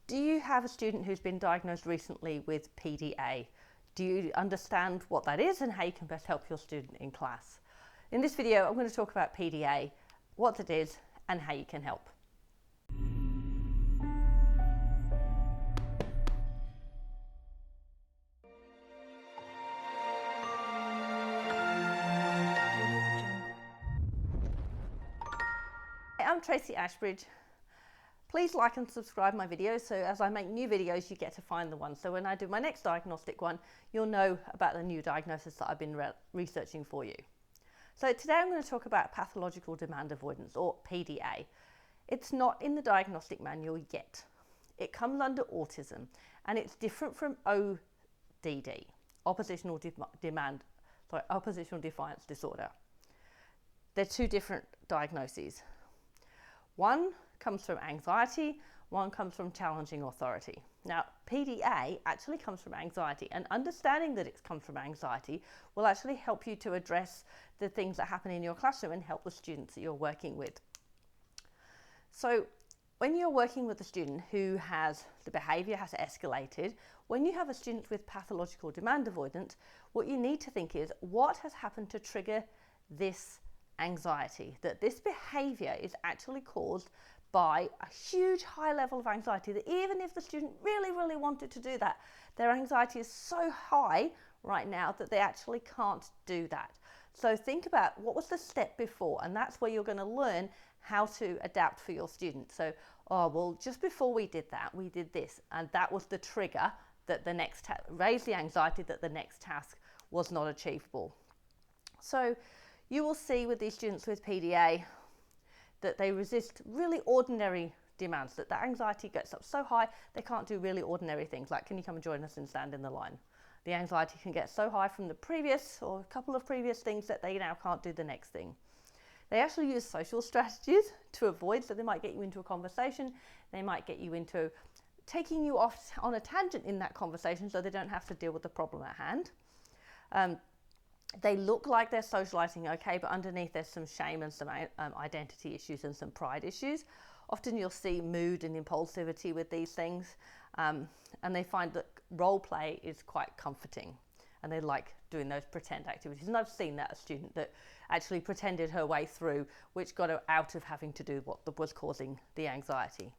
Do you have a student who's been diagnosed recently with PDA? Do you understand what that is and how you can best help your student in class? In this video, I'm going to talk about PDA, what it is, and how you can help. I'm Tracy Ashbridge. Please like and subscribe my videos so as I make new videos you get to find the ones. So when I do my next diagnostic one, you'll know about the new diagnosis that I've been researching for you. So today I'm going to talk about pathological demand avoidance, or PDA. It's not in the diagnostic manual yet. It comes under autism and it's different from ODD, Oppositional Defiance Disorder. They're two different diagnoses. One comes from anxiety, one comes from challenging authority. Now, PDA actually comes from anxiety, and understanding that it comes from anxiety will actually help you to address the things that happen in your classroom and help the students that you're working with. So when you're working with a student who has, the behaviour has escalated, when you have a student with pathological demand avoidance, what you need to think is, what has happened to trigger this anxiety? That this behaviour is actually caused by a huge high level of anxiety, that even if the student really wanted to do that, their anxiety is so high right now that they actually can't do that. So think about what was the step before, and that's where you're going to learn how to adapt for your student. So, oh well, just before we did that, we did this, and that was the trigger that the next raised the anxiety that the next task was not achievable. So you will see with these students with PDA that they resist really ordinary demands, that the anxiety gets up so high they can't do really ordinary things like, can you come and join us and stand in the line? The anxiety can get so high from the previous or a couple of previous things that they now can't do the next thing. They actually use social strategies to avoid, so they might get you into a conversation, they might get you into taking you off on a tangent in that conversation so they don't have to deal with the problem at hand. They look like they're socializing okay, but underneath there's some shame and some identity issues and some pride issues. Often you'll see mood and impulsivity with these things, and they find that role play is quite comforting, and they like doing those pretend activities. And I've seen that a student that actually pretended her way through, which got her out of having to do what was causing the anxiety.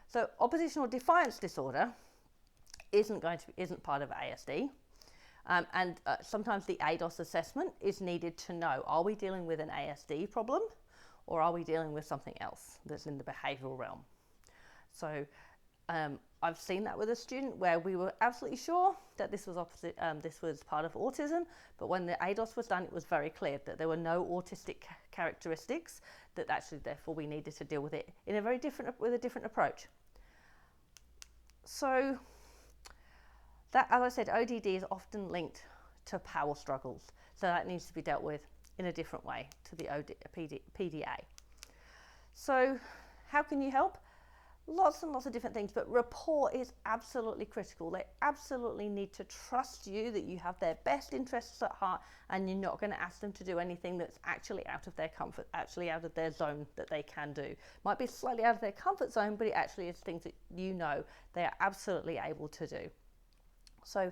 So oppositional defiance disorder isn't part of ASD. Sometimes the ADOS assessment is needed to know, are we dealing with an ASD problem or are we dealing with something else that's in the behavioural realm? So I've seen that with a student where we were absolutely sure that this was part of autism, but when the ADOS was done, it was very clear that there were no autistic characteristics, that actually therefore we needed to deal with it in with a different approach. So that, as I said, ODD is often linked to power struggles, so that needs to be dealt with in a different way to the PDA. So how can you help? Lots and lots of different things, but rapport is absolutely critical. They absolutely need to trust you, that you have their best interests at heart, and you're not going to ask them to do anything that's actually out of their comfort, actually out of their zone that they can do. Might be slightly out of their comfort zone, but it actually is things that you know they are absolutely able to do. So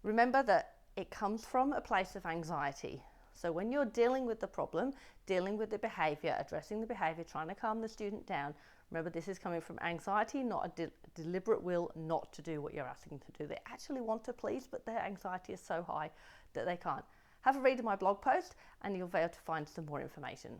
remember that it comes from a place of anxiety. So when you're dealing with the problem, dealing with the behaviour, addressing the behaviour, trying to calm the student down, remember this is coming from anxiety, not a deliberate will not to do what you're asking them to do. They actually want to please, but their anxiety is so high that they can't. Have a read of my blog post and you'll be able to find some more information.